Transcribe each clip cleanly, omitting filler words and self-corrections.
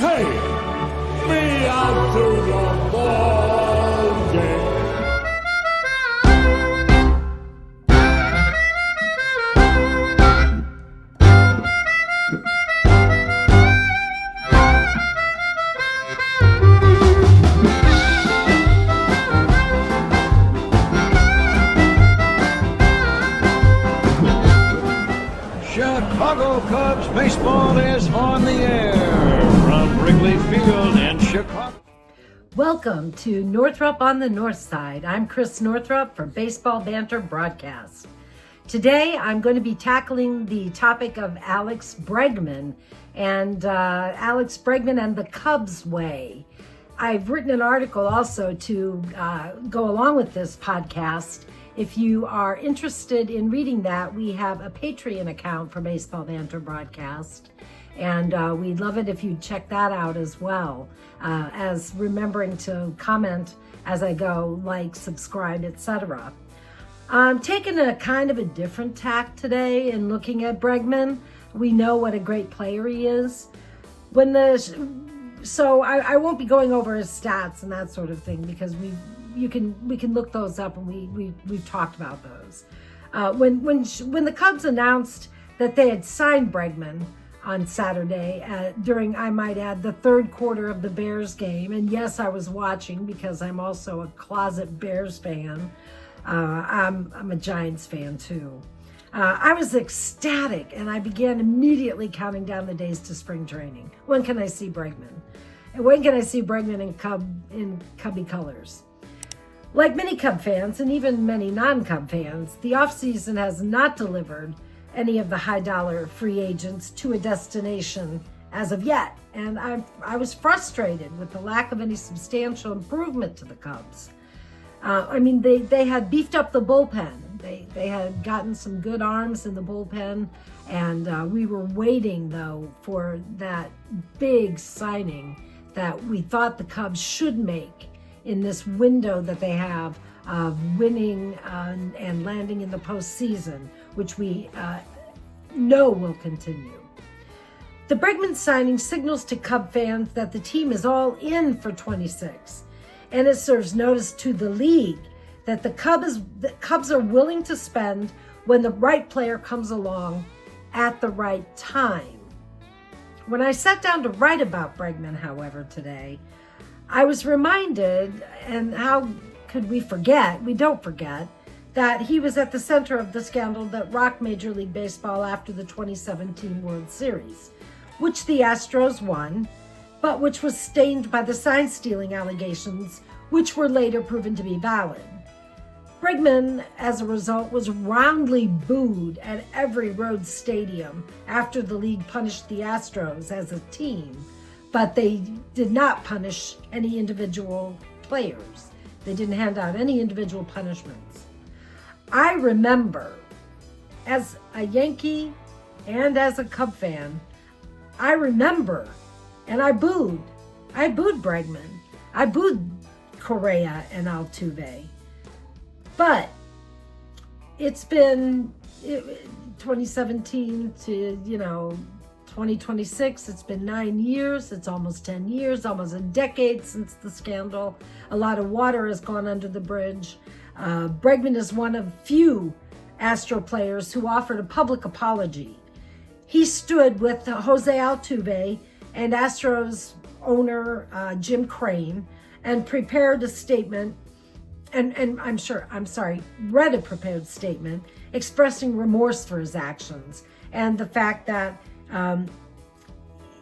Hey, me out to the ball game. Chicago Cubs baseball is on the air from Wrigley Field in Chicago. Welcome to Northrop on the Northside. I'm Chris Northrop for Baseball Banter Broadcast. Today I'm going to be tackling the topic of Alex Bregman and Alex Bregman and the Cubs way. I've written an article also to go along with this podcast. If you are interested in reading that, we have a Patreon account for Baseball Banter Broadcast, and we'd love it if you'd check that out as well, as remembering to comment as I go, like, subscribe, etc. I'm taking a kind of a different tack today in looking at Bregman. We know what a great player he is. So I won't be going over his stats and that sort of thing, because we can look those up, and we've talked about those. When the Cubs announced that they had signed Bregman on Saturday during, I might add, the third quarter of the Bears game, and yes, I was watching because I'm also a closet Bears fan. I'm a Giants fan too. I was ecstatic, and I began immediately counting down the days to spring training. When can I see Bregman? And when can I see Bregman in Cubby colors? Like many Cub fans, and even many non-Cub fans, the offseason has not delivered any of the high-dollar free agents to a destination as of yet. And I was frustrated with the lack of any substantial improvement to the Cubs. They had beefed up the bullpen. They had gotten some good arms in the bullpen, and we were waiting, though, for that big signing that we thought the Cubs should make in this window that they have of winning and landing in the postseason, which we know will continue. The Bregman signing signals to Cub fans that the team is all in for 26, and it serves notice to the league that the Cubs are willing to spend when the right player comes along at the right time. When I sat down to write about Bregman, however, today, I was reminded, and how could we forget? We don't forget that he was at the center of the scandal that rocked Major League Baseball after the 2017 World Series, which the Astros won, but which was stained by the sign-stealing allegations, which were later proven to be valid. Bregman, as a result, was roundly booed at every road stadium after the league punished the Astros as a team, but they did not punish any individual players. They didn't hand out any individual punishments. I remember, as a Yankee and as a Cub fan, I remember, and I booed Bregman. I booed Correa and Altuve. But it's been 2017 to, 2026. It's been 9 years. It's almost 10 years, almost a decade since the scandal. A lot of water has gone under the bridge. Bregman is one of few Astro players who offered a public apology. He stood with Jose Altuve and Astros owner Jim Crane and prepared a statement, and read a prepared statement expressing remorse for his actions and the fact that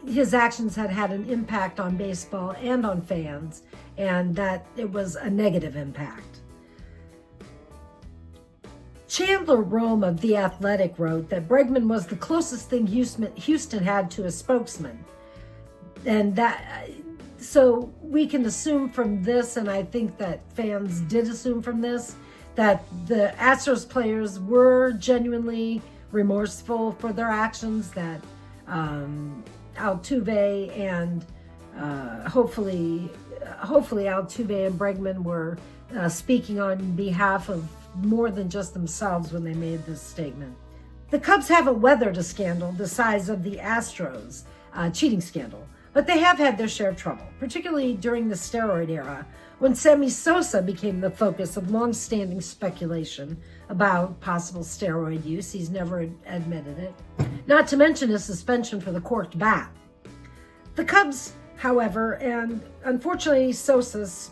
his actions had an impact on baseball and on fans, and that it was a negative impact. Chandler Rome of The Athletic wrote that Bregman was the closest thing Houston had to a spokesman. And so we can assume from this, and I think that fans did assume from this, that the Astros players were genuinely remorseful for their actions, that Altuve and hopefully Altuve and Bregman were speaking on behalf of more than just themselves when they made this statement. The Cubs haven't weathered a scandal the size of the Astros cheating scandal, but they have had their share of trouble, particularly during the steroid era, when Sammy Sosa became the focus of long-standing speculation about possible steroid use. He's never admitted it, not to mention his suspension for the corked bat. The Cubs, however, and unfortunately Sosa's,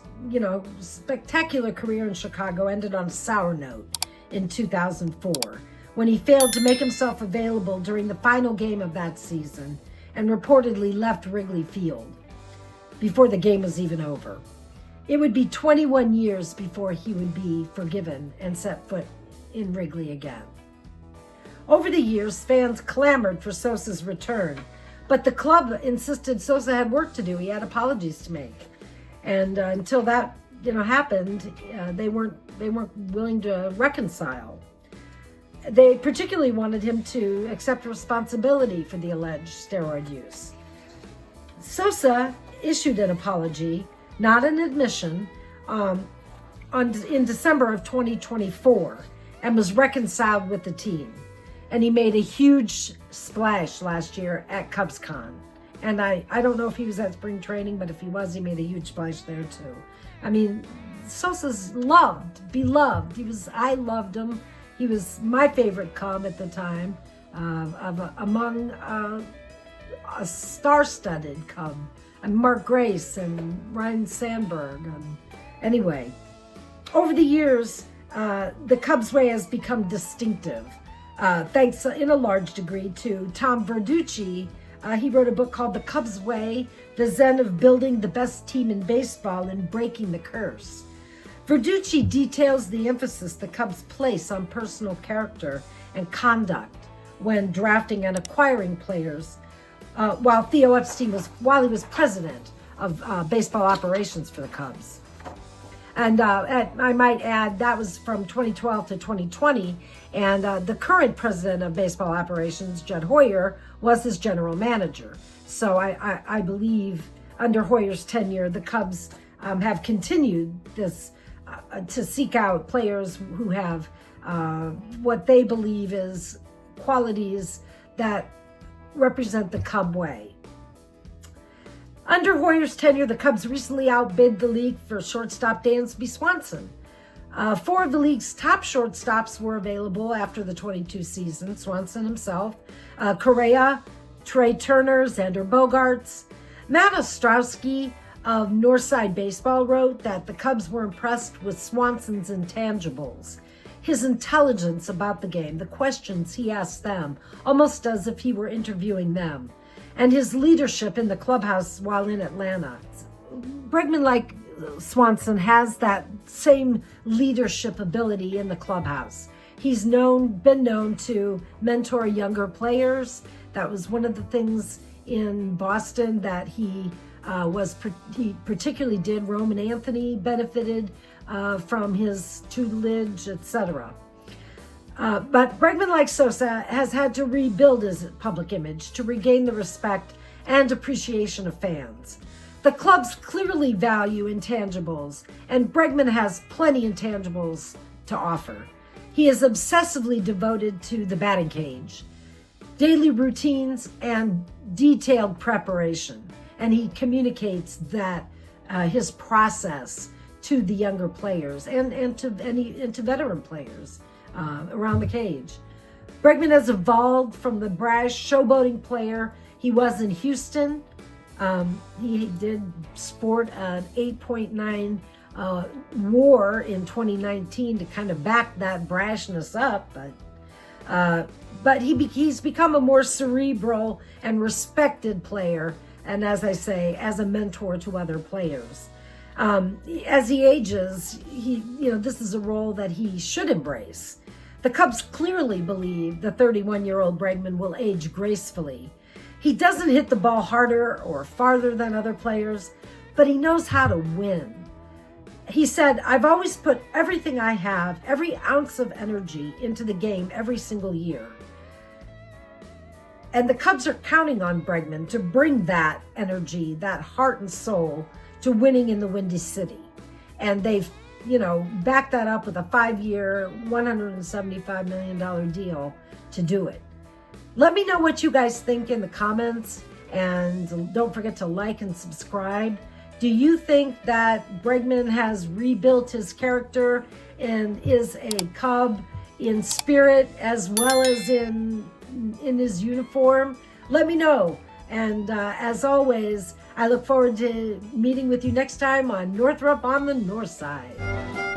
spectacular career in Chicago ended on a sour note in 2004, when he failed to make himself available during the final game of that season and reportedly left Wrigley Field before the game was even over. It would be 21 years before he would be forgiven and set foot in Wrigley again. Over the years, fans clamored for Sosa's return, but the club insisted Sosa had work to do. He had apologies to make. And until that, happened, they weren't willing to reconcile. They particularly wanted him to accept responsibility for the alleged steroid use. Sosa issued an apology, not an admission, in December of 2024, and was reconciled with the team. And he made a huge splash last year at CubsCon. And I don't know if he was at spring training, but if he was, he made a huge splash there too. I mean, Sosa's beloved. I loved him. He was my favorite Cub at the time, among a star-studded Cub. And Mark Grace and Ryan Sandberg. Anyway, over the years, the Cubs way has become distinctive, thanks in a large degree to Tom Verducci. He wrote a book called The Cubs Way, The Zen of Building the Best Team in Baseball and Breaking the Curse. Verducci details the emphasis the Cubs place on personal character and conduct when drafting and acquiring players, while Theo Epstein while he was president of baseball operations for the Cubs. And I might add, that was from 2012 to 2020. And the current president of baseball operations, Judd Hoyer, was his general manager. So I believe under Hoyer's tenure, the Cubs have continued this to seek out players who have what they believe is qualities that represent the Cub way. Under Hoyer's tenure, the Cubs recently outbid the league for shortstop Dansby Swanson. 4 of the league's top shortstops were available after the 22 season. Swanson himself, Correa, Trey Turner, Xander Bogaerts. Matt Ostrowski of Northside Baseball wrote that the Cubs were impressed with Swanson's intangibles, his intelligence about the game, the questions he asked them, almost as if he were interviewing them, and his leadership in the clubhouse while in Atlanta. Bregman, like Swanson, has that same leadership ability in the clubhouse. He's been known to mentor younger players. That was one of the things in Boston that he particularly did. Roman Anthony benefited from his tutelage, etc. But Bregman, like Sosa, has had to rebuild his public image to regain the respect and appreciation of fans. The clubs clearly value intangibles, and Bregman has plenty intangibles to offer. He is obsessively devoted to the batting cage, daily routines, and detailed preparation. And he communicates that his process to the younger players and to veteran players around the cage. Bregman has evolved from the brash showboating player he was in Houston. He did sport an 8.9 WAR in 2019 to kind of back that brashness up, but he's become a more cerebral and respected player, and as I say, as a mentor to other players. As he ages, this is a role that he should embrace. The Cubs clearly believe the 31-year-old Bregman will age gracefully. He doesn't hit the ball harder or farther than other players, but he knows how to win. He said, "I've always put everything I have, every ounce of energy into the game every single year." And the Cubs are counting on Bregman to bring that energy, that heart and soul to winning in the Windy City. And they've, backed that up with a 5-year, $175 million deal to do it. Let me know what you guys think in the comments. And don't forget to like and subscribe. Do you think that Bregman has rebuilt his character and is a Cub in spirit as well as in his uniform? Let me know. And as always, I look forward to meeting with you next time on Northrop on the North Side.